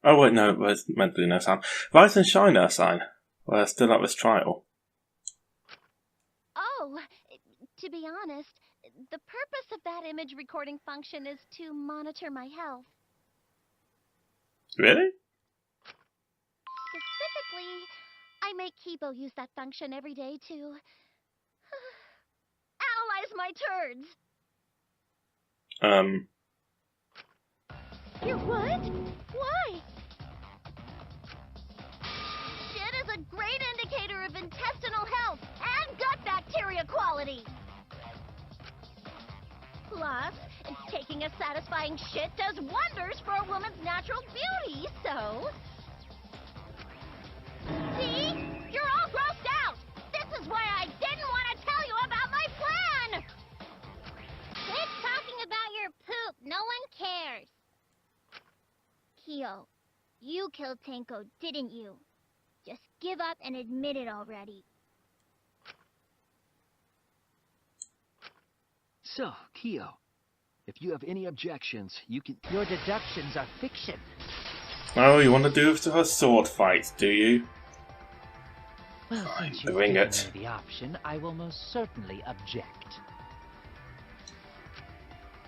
Oh wait, no, there's meant to be no sound. Rise and shine, Ursine. We're still at this trial. Oh, to be honest, the purpose of that image recording function is to monitor my health. Really? Specifically, I make Kibo use that function every day to analyze my turds. You're what? Why? Shit is a great indicator of intestinal health and gut bacteria quality. Plus, taking a satisfying shit does wonders for a woman's natural beauty, so... See? You're all grossed out! This is why I didn't want to tell you about my plan! Quit talking about your poop. No one cares. Kyo, you killed Tenko, didn't you? Just give up and admit it already. So, Kyo, if you have any objections, you can... Your deductions are fiction. Oh, you want to do it to her sword fight, do you? Well, Fine, since you've bring given it. me the option, I will most certainly object.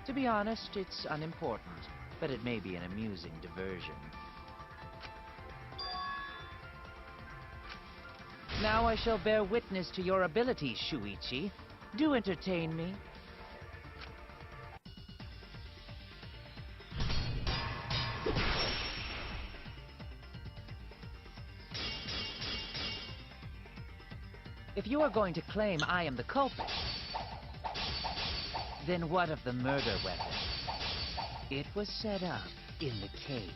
To be honest, it's unimportant, but it may be an amusing diversion. Now I shall bear witness to your abilities, Shuichi. Do entertain me. If you are going to claim I am the culprit, then what of the murder weapon? It was set up in the cage.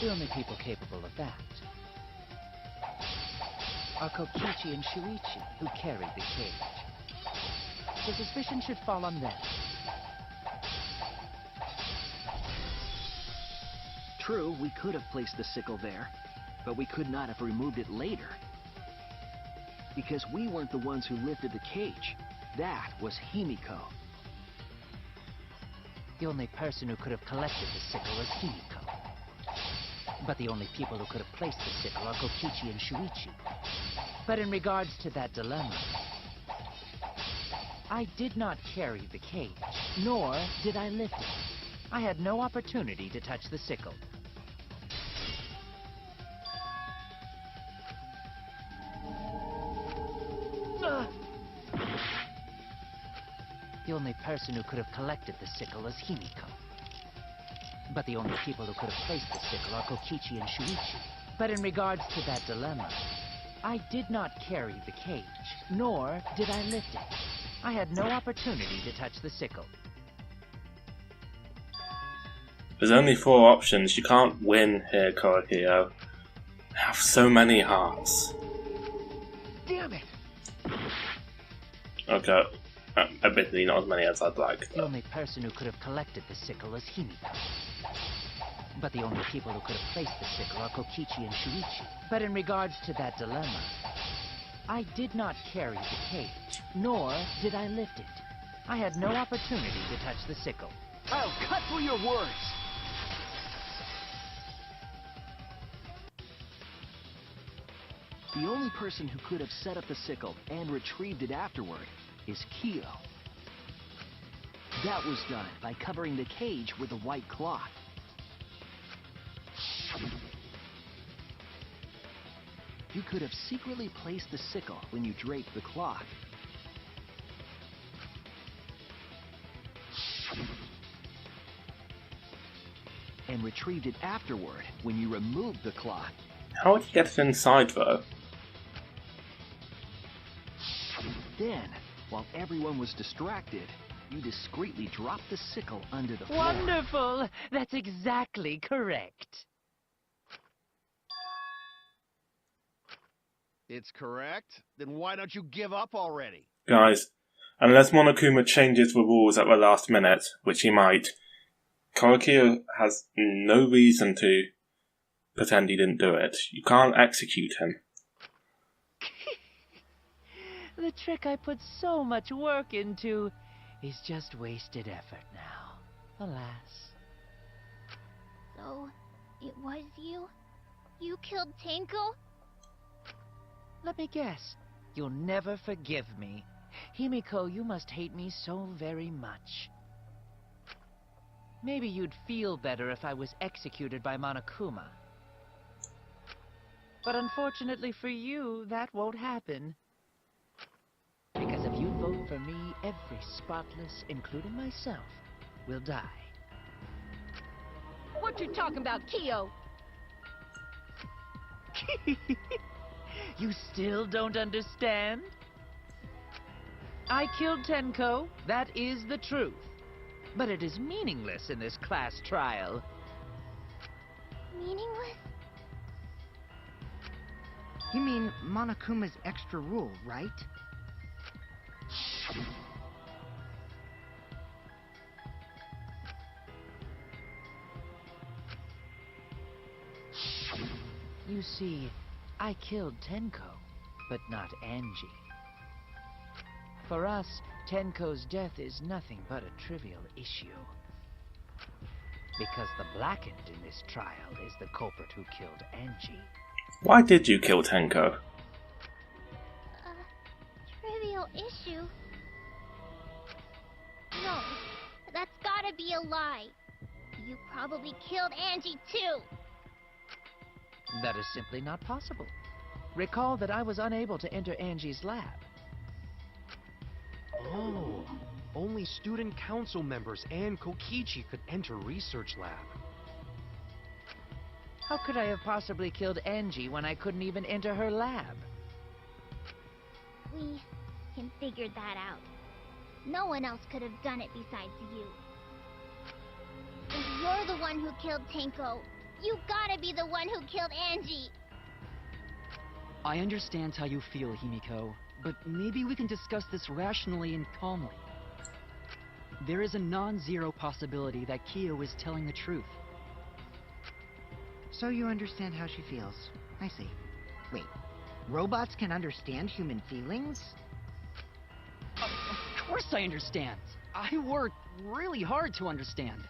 The only people capable of that are Kokichi and Shuichi, who carried the cage. The suspicion should fall on them. True, we could have placed the sickle there, but we could not have removed it later. Because we weren't the ones who lifted the cage. That was Himiko. The only person who could have collected the sickle is Himiko. But the only people who could have placed the sickle are Kokichi and Shuichi. But in regards to that dilemma, I did not carry the cage, nor did I lift it. I had no opportunity to touch the sickle. The only person who could have collected the sickle is Himiko. But the only people who could have placed the sickle are Kokichi and Shuichi. But in regards to that dilemma, I did not carry the cage, nor did I lift it. I had no opportunity to touch the sickle. There's only 4 options. You can't win here, Koikyo. I have so many hearts. Damn it! Okay. Admittedly, not as many as I'd like. The only person who could have collected the sickle is Himiko. But the only people who could have placed the sickle are Kokichi and Shuichi. But in regards to that dilemma, I did not carry the cage, nor did I lift it. I had no opportunity to touch the sickle. I'll cut through your words! The only person who could have set up the sickle and retrieved it afterward is Kyo. That was done by covering the cage with a white cloth. You could have secretly placed the sickle when you draped the cloth. And retrieved it afterward when you removed the cloth. How would you get it inside, though? Then, while everyone was distracted, you discreetly dropped the sickle under the floor. Wonderful! That's exactly correct. It's correct? Then why don't you give up already? Guys, unless Monokuma changes the rules at the last minute, which he might, Koikyo has no reason to pretend he didn't do it. You can't execute him. The trick I put so much work into is just wasted effort now. Alas. So, it was you? You killed Tenko? Let me guess. You'll never forgive me. Himiko, you must hate me so very much. Maybe you'd feel better if I was executed by Monokuma. But unfortunately for you, that won't happen. Because if you vote for me, every spotless, including myself, will die. What you talking about, Kyo? You still don't understand? I killed Tenko, that is the truth. But it is meaningless in this class trial. Meaningless? You mean Monokuma's extra rule, right? You see, I killed Tenko, but not Angie. For us, Tenko's death is nothing but a trivial issue. Because the blackened in this trial is the culprit who killed Angie. Why did you kill Tenko? Trivial issue? No, that's gotta be a lie. You probably killed Angie too. That is simply not possible. Recall that I was unable to enter Angie's lab. Oh, only student council members and Kokichi could enter research lab. How could I have possibly killed Angie when I couldn't even enter her lab? We can figure that out. No one else could have done it besides you. If you're the one who killed Tenko, you gotta be the one who killed Angie. I understand how you feel, Himiko, but maybe we can discuss this rationally and calmly. There is a non-zero possibility that Kyo is telling the truth. So you understand how she feels. I see. Wait, robots can understand human feelings? Of course I understand. I worked really hard to understand.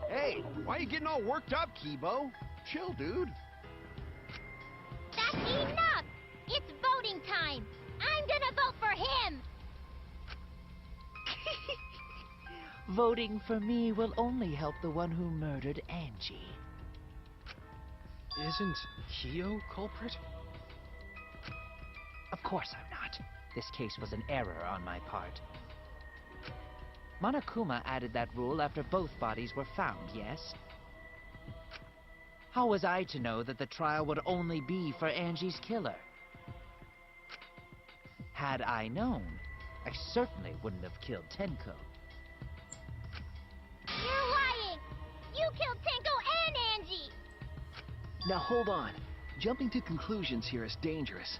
Hey, why are you getting all worked up, Kibo? Chill, dude. That's enough! It's voting time! I'm gonna vote for him! Voting for me will only help the one who murdered Angie. Isn't Kyo culprit? Of course I'm not. This case was an error on my part. Monokuma added that rule after both bodies were found, yes? How was I to know that the trial would only be for Angie's killer? Had I known, I certainly wouldn't have killed Tenko. You're lying! You killed Tenko and Angie! Now hold on. Jumping to conclusions here is dangerous.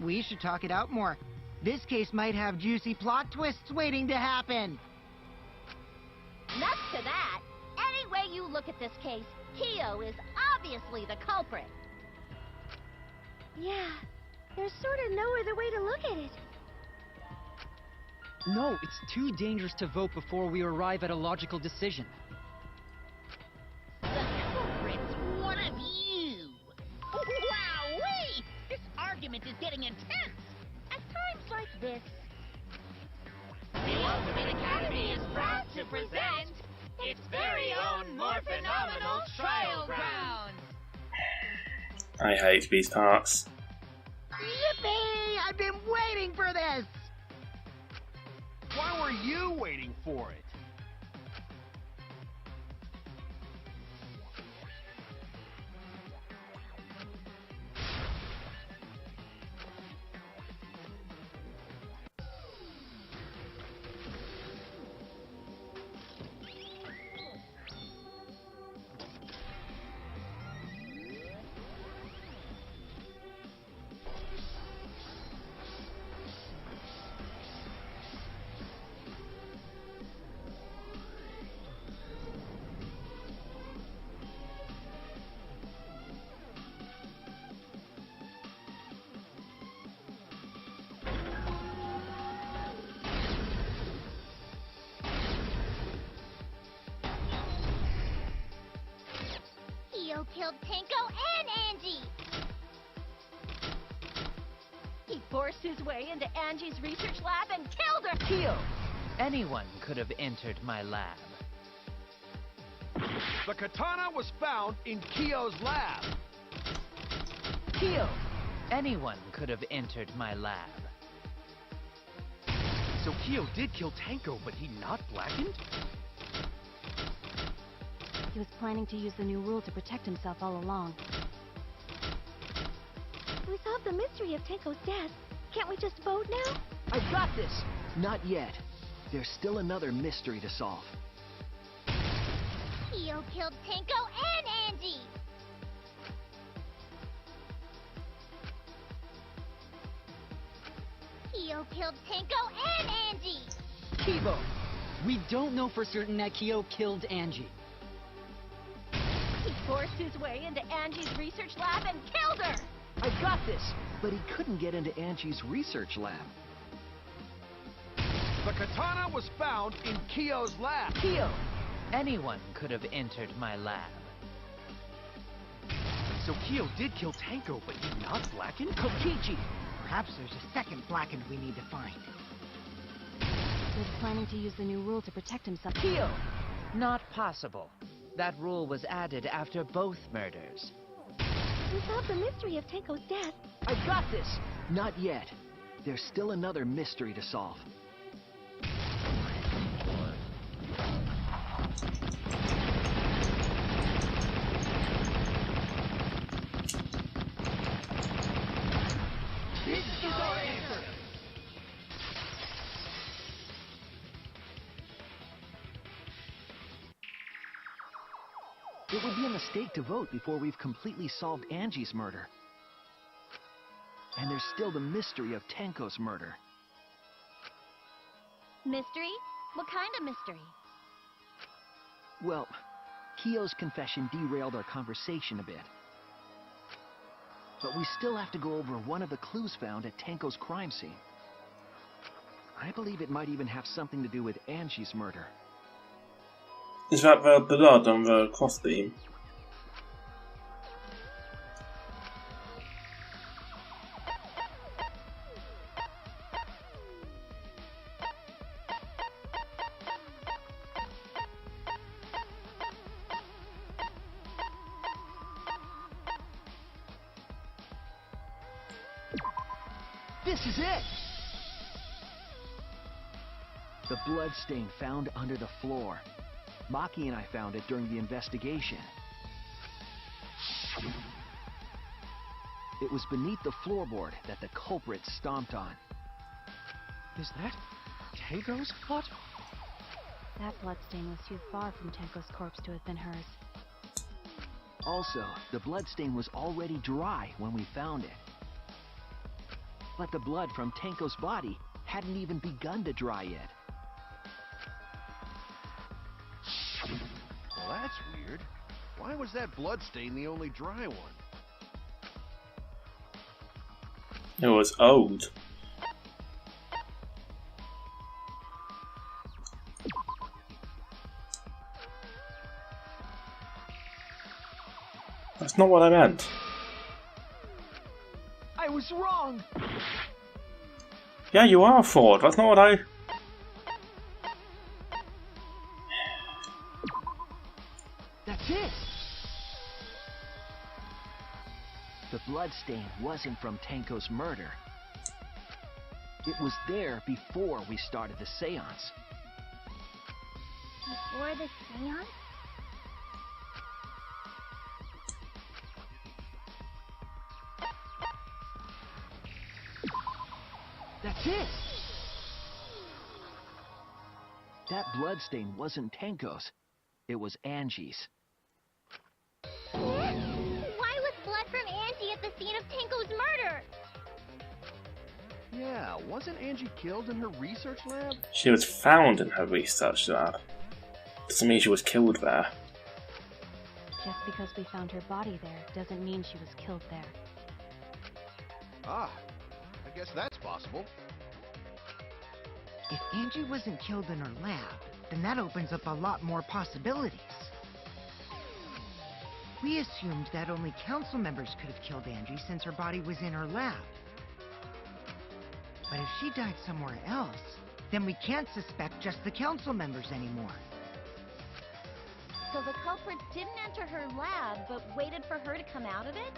We should talk it out more. This case might have juicy plot twists waiting to happen. Nuts to that. Any way you look at this case, Kyo is obviously the culprit. Yeah, there's sort of no other way to look at it. No, it's too dangerous to vote before we arrive at a logical decision. The culprit's one of you! Wowee! This argument is getting intense! At times like this... The Ultimate Academy is proud to present its very own more phenomenal trial ground! I hate these parts. Yippee! I've been waiting for this! Why were you waiting for it? killed Tenko and Angie! He forced his way into Angie's research lab and killed her! Kyo! Anyone could have entered my lab. The katana was found in Kyo's lab. Kyo! Anyone could have entered my lab. So Kyo did kill Tenko, but he not blackened? He was planning to use the new rule to protect himself all along. We solved the mystery of Tenko's death. Can't we just vote now? I got this! Not yet. There's still another mystery to solve. Kyo killed Tenko and Angie! Kyo killed Tenko and Angie! Kibo! We don't know for certain that Kyo killed Angie. He forced his way into Angie's research lab and killed her! I got this! But he couldn't get into Angie's research lab. The katana was found in Kyo's lab. Kyo! Anyone could have entered my lab. So Kyo did kill Tenko, but he not blackened? Kokichi! Perhaps there's a second blackened we need to find. He was planning to use the new rule to protect himself. Kyo! Not possible. That rule was added after both murders. We solved the mystery of Tenko's death. I got this! Not yet. There's still another mystery to solve. This is our answer. It would be a mistake to vote before we've completely solved Angie's murder. And there's still the mystery of Tenko's murder. Mystery? What kind of mystery? Well, Kyo's confession derailed our conversation a bit. But we still have to go over one of the clues found at Tenko's crime scene. I believe it might even have something to do with Angie's murder. Is that the blood on the crossbeam? This is it! The blood stain found under the floor. Maki and I found it during the investigation. It was beneath the floorboard that the culprit stomped on. Is that Tenko's blood? That bloodstain was too far from Tenko's corpse to have been hers. Also, the bloodstain was already dry when we found it. But the blood from Tenko's body hadn't even begun to dry yet. Well, that's weird. Why was that bloodstain the only dry one? It was old. That's not what I meant. I was wrong! Yeah, you are, Ford. That's not what I... That's it! The bloodstain wasn't from Tenko's murder. It was there before we started the seance. Before the seance? That's it! That bloodstain wasn't Tenko's. It was Angie's. Why was blood from Angie at the scene of Tenko's murder? Yeah, wasn't Angie killed in her research lab? She was found in her research lab. Doesn't mean she was killed there. Just because we found her body there doesn't mean she was killed there. Ah, I guess that's possible. If Angie wasn't killed in her lab, then that opens up a lot more possibilities. We assumed that only council members could have killed Angie since her body was in her lab. But if she died somewhere else, then we can't suspect just the council members anymore. So the culprit didn't enter her lab, but waited for her to come out of it?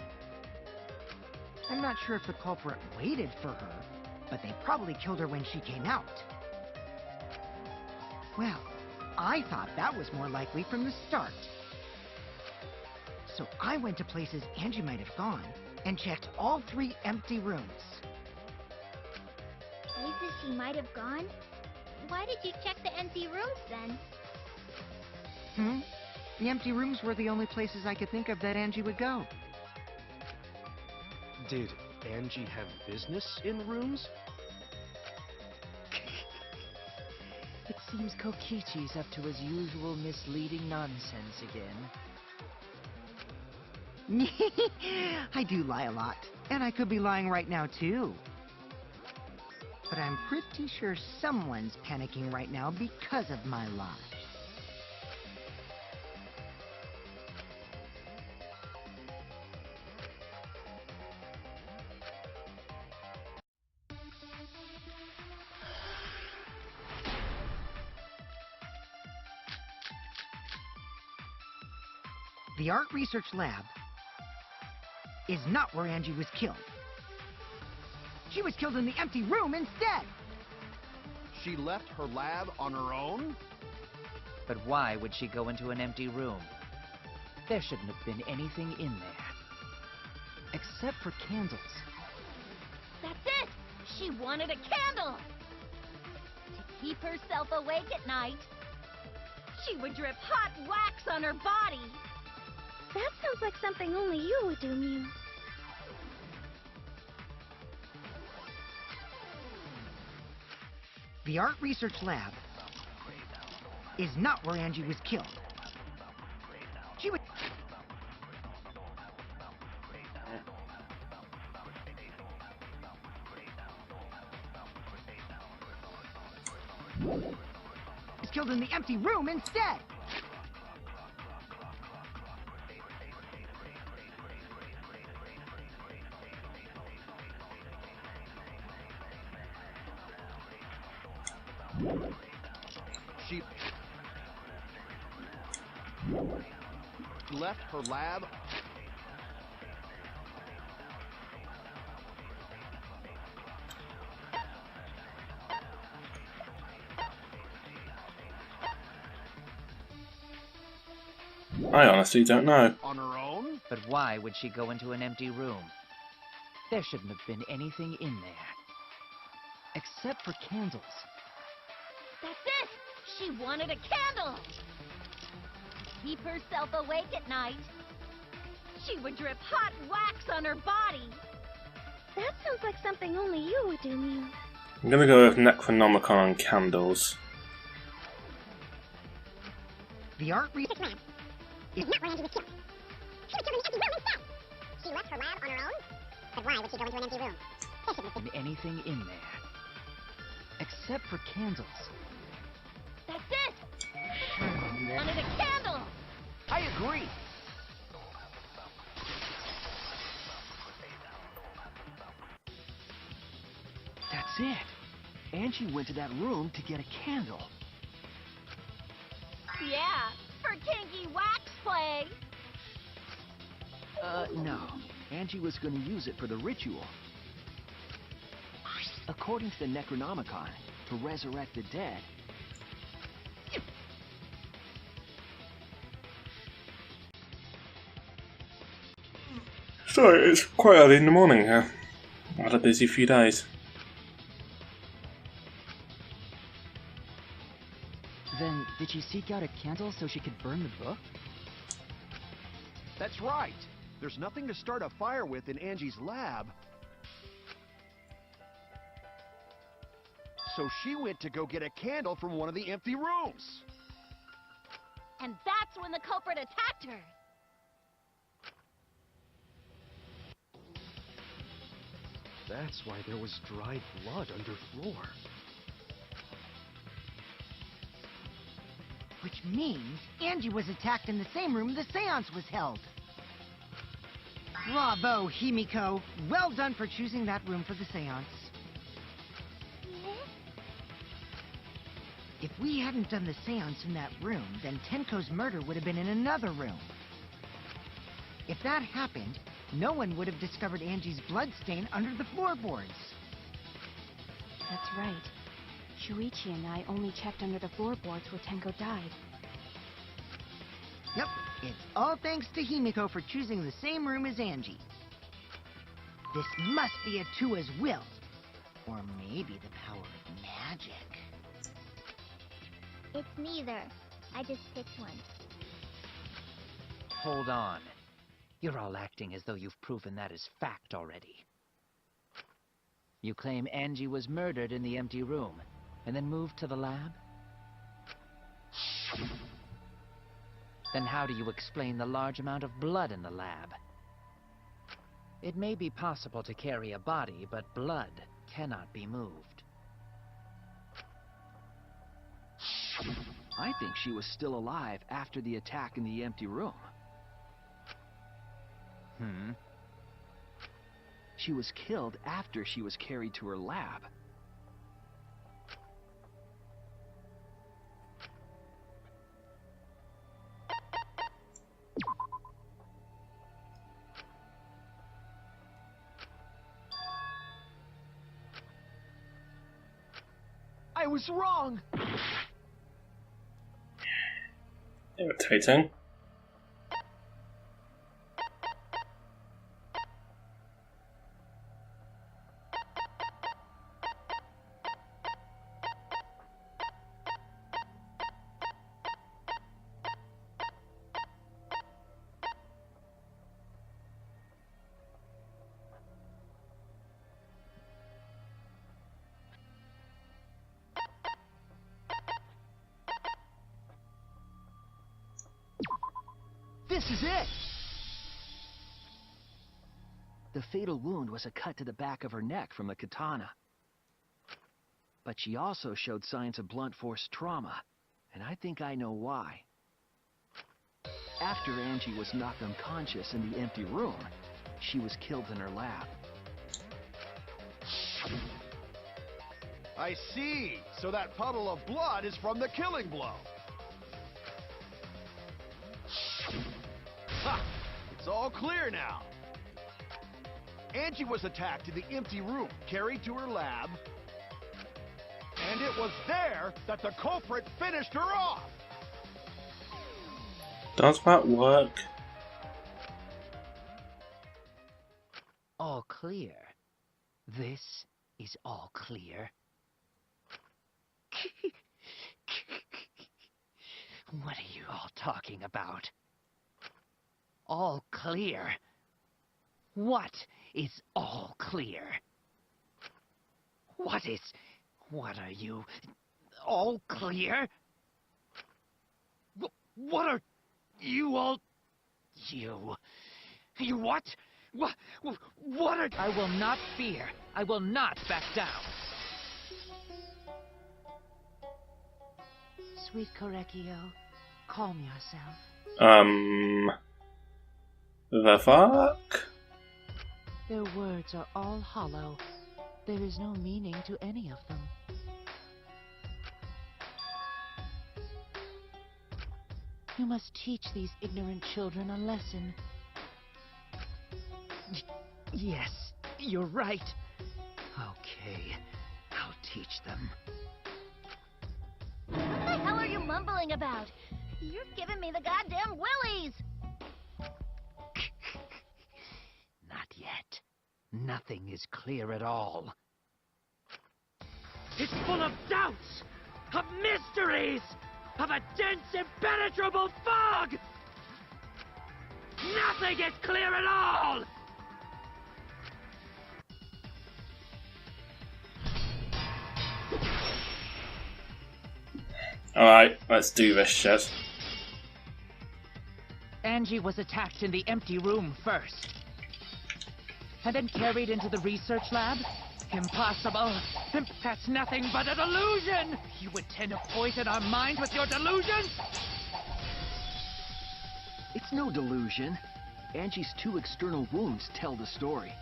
I'm not sure if the culprit waited for her, but they probably killed her when she came out. Well, I thought that was more likely from the start. So I went to places Angie might have gone and checked all 3 empty rooms. Places she might have gone? Why did you check the empty rooms then? The empty rooms were the only places I could think of that Angie would go. Did Angie have business in the rooms? It seems Kokichi's up to his usual misleading nonsense again. I do lie a lot, and I could be lying right now too. But I'm pretty sure someone's panicking right now because of my lie. The art research lab is not where Angie was killed. She was killed in the empty room instead. She left her lab on her own? But why would she go into an empty room? There shouldn't have been anything in there. Except for candles. That's it! She wanted a candle! To keep herself awake at night. She would drip hot wax on her body. That sounds like something only you would do, Mew. The art research lab is not where Angie was killed. She was... was killed in the empty room instead. She left her lab. I honestly don't know. On her own? But why would she go into an empty room? There shouldn't have been anything in there. Except for candles. That's it! She wanted a candle! To keep herself awake at night. She would drip hot wax on her body. That sounds like something only you would do, Mew. I'm gonna go with Necronomicon and candles. The art research lab is not where Angie was killed. She was killed in the empty room instead. She left her lab on her own? But why would she go into an empty room? There shouldn't have been anything in there. Except for candles. That's it! She wanted a candle! I agree. That's it. Angie went to that room to get a candle. Yeah, for kinky wax play. No. Angie was going to use it for the ritual. According to the Necronomicon, to resurrect the dead. Sorry, it's quite early in the morning here. I had a busy few days. Then, did she seek out a candle so she could burn the book? That's right. There's nothing to start a fire with in Angie's lab. So she went to go get a candle from one of the empty rooms. And that's when the culprit attacked her. That's why there was dried blood underfloor. Which means Angie was attacked in the same room the seance was held. Bravo, Himiko. Well done for choosing that room for the seance. If we hadn't done the seance in that room, then Tenko's murder would have been in another room. If that happened, no one would have discovered Angie's bloodstain under the floorboards. That's right. Shuichi and I only checked under the floorboards where Tenko died. Yep, it's all thanks to Himiko for choosing the same room as Angie. This must be Atua's will. Or maybe the power of magic. It's neither. I just picked one. Hold on. You're all acting as though you've proven that as fact already. You claim Angie was murdered in the empty room, and then moved to the lab? Then how do you explain the large amount of blood in the lab? It may be possible to carry a body, but blood cannot be moved. I think she was still alive after the attack in the empty room. She was killed after she was carried to her lab. I was wrong! Irritating. This is it! The fatal wound was a cut to the back of her neck from the katana. But she also showed signs of blunt force trauma, and I think I know why. After Angie was knocked unconscious in the empty room, she was killed in her lab. I see. So that puddle of blood is from the killing blow. Ha! It's all clear now. Angie was attacked in the empty room, carried to her lab, and it was there that the culprit finished her off. Does that work? All clear. This is all clear. What are you all talking about? All clear? What is all clear? What are you? All clear? What are you all? You what? What are... I will not fear. I will not back down. Sweet Korekio, calm yourself. The fuck? Their words are all hollow. There is no meaning to any of them. You must teach these ignorant children a lesson. Yes, you're right. Okay, I'll teach them. What the hell are you mumbling about? You're giving me the goddamn willies! Not yet. Nothing is clear at all. It's full of doubts, of mysteries, of a dense, impenetrable fog! Nothing is clear at all! Alright, let's do this shit. Angie was attacked in the empty room first. And then carried into the research lab? Impossible! That's nothing but a delusion! You intend to poison our minds with your delusions? It's no delusion. Angie's 2 external wounds tell the story.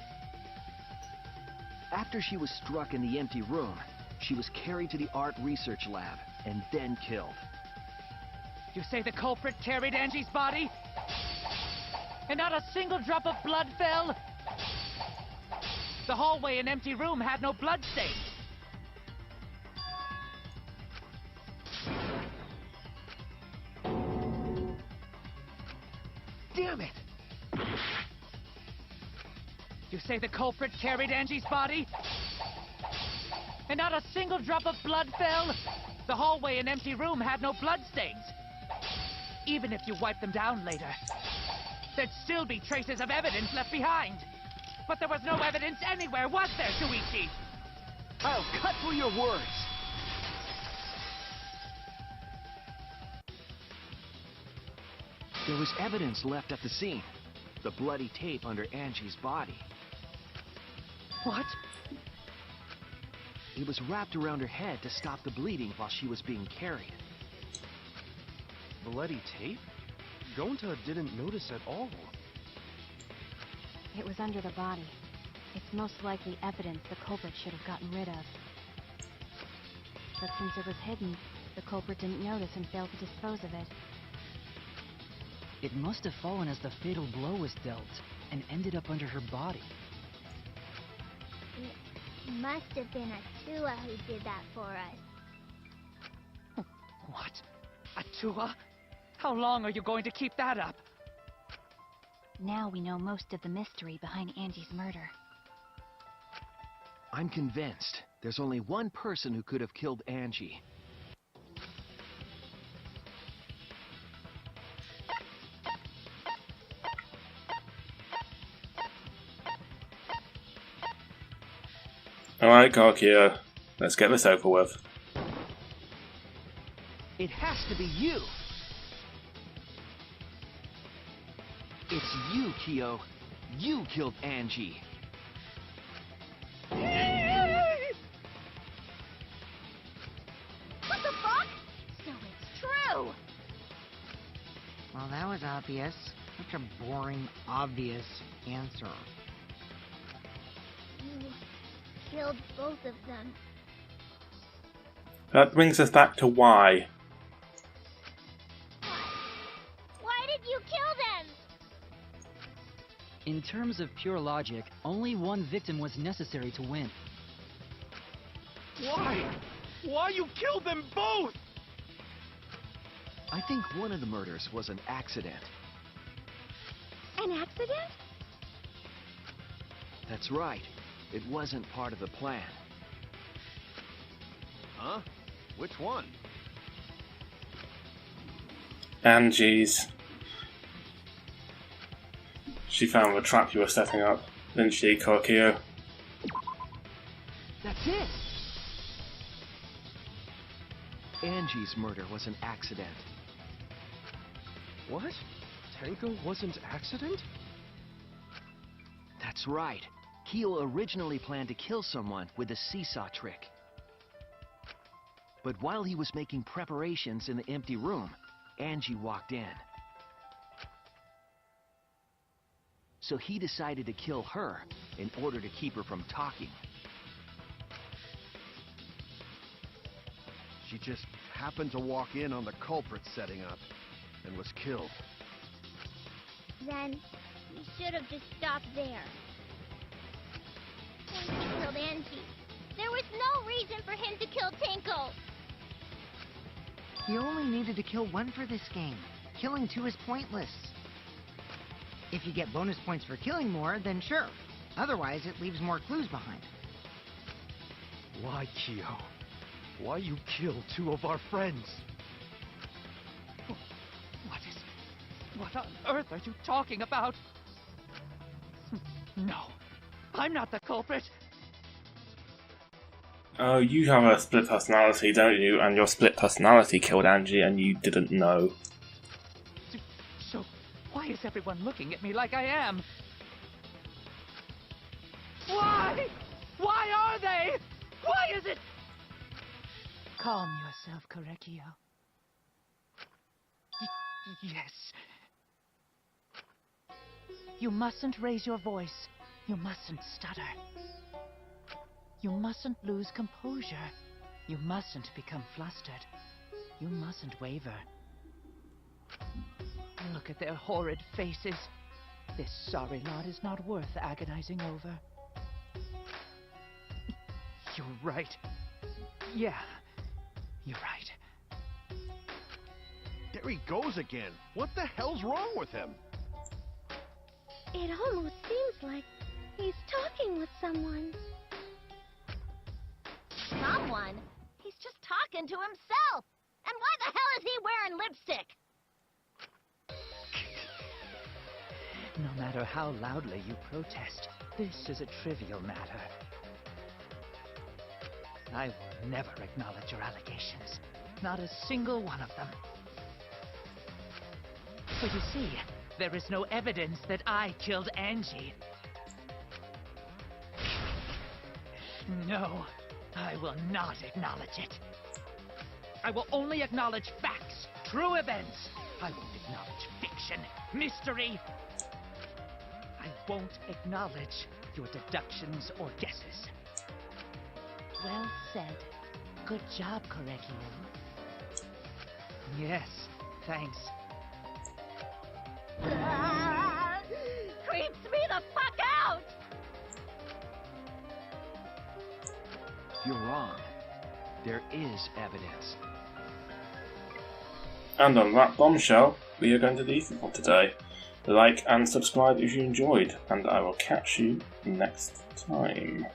After she was struck in the empty room, she was carried to the art research lab and then killed. You say the culprit carried Angie's body? And not a single drop of blood fell? The hallway and empty room had no blood stains. Damn it! You say the culprit carried Angie's body? And not a single drop of blood fell? The hallway and empty room had no blood stains. Even if you wipe them down later, there'd still be traces of evidence left behind. But there was no evidence anywhere, was there, Shuichi? I'll cut through your words! There was evidence left at the scene. The bloody tape under Angie's body. What? It was wrapped around her head to stop the bleeding while she was being carried. Bloody tape? Gonta didn't notice at all. It was under the body. It's most likely evidence the culprit should have gotten rid of. But since it was hidden, the culprit didn't notice and failed to dispose of it. It must have fallen as the fatal blow was dealt, and ended up under her body. It must have been Atua who did that for us. What? Atua? How long are you going to keep that up? Now we know most of the mystery behind Angie's murder. I'm convinced there's only one person who could have killed Angie. Alright, Karkia, let's get this over with. It has to be you! It's you, Kyo. You killed Angie. What the fuck? So it's true! Well, that was obvious. Such a boring, obvious answer. You killed both of them. That brings us back to why. Why did you kill them? In terms of pure logic, only one victim was necessary to win. Why? Why you killed them both? I think one of the murders was an accident. An accident? That's right. It wasn't part of the plan. Huh? Which one? Angie's. She found the trap you were setting up, didn't she, Karkia? That's it! Angie's murder was an accident. What? Tenko wasn't accident? That's right. Kyo originally planned to kill someone with the seesaw trick. But while he was making preparations in the empty room, Angie walked in. So he decided to kill her in order to keep her from talking. She just happened to walk in on the culprit setting up and was killed. Then you should have just stopped there. When he killed Angie, there was no reason for him to kill Tenko. You only needed to kill one for this game. Killing two is pointless. If you get bonus points for killing more, then sure. Otherwise, it leaves more clues behind. Why, Kyo? Why you kill two of our friends? What on earth are you talking about? No, I'm not the culprit. Oh, you have a split personality, don't you? And your split personality killed Angie and you didn't know. So, why is everyone looking at me like I am? Why? Why are they? Why is it? Calm yourself, Korekio. Yes. You mustn't raise your voice. You mustn't stutter. You mustn't lose composure. You mustn't become flustered. You mustn't waver. Look at their horrid faces. This sorry lot is not worth agonizing over. You're right. Yeah, you're right. There he goes again. What the hell's wrong with him? It almost seems like he's talking with someone. Someone? He's just talking to himself. And why the hell is he wearing lipstick? No matter how loudly you protest, this is a trivial matter. I will never acknowledge your allegations. Not a single one of them. So you see, there is no evidence that I killed Angie. No, I will not acknowledge it. I will only acknowledge facts, true events. I won't acknowledge fiction, mystery. I won't acknowledge your deductions or guesses. Well said. Good job, Correggio. Yes, thanks. Creeps me the fuck out! You're wrong. There is evidence. And on that bombshell, we are going to leave you for today. Like and subscribe if you enjoyed, and I will catch you next time.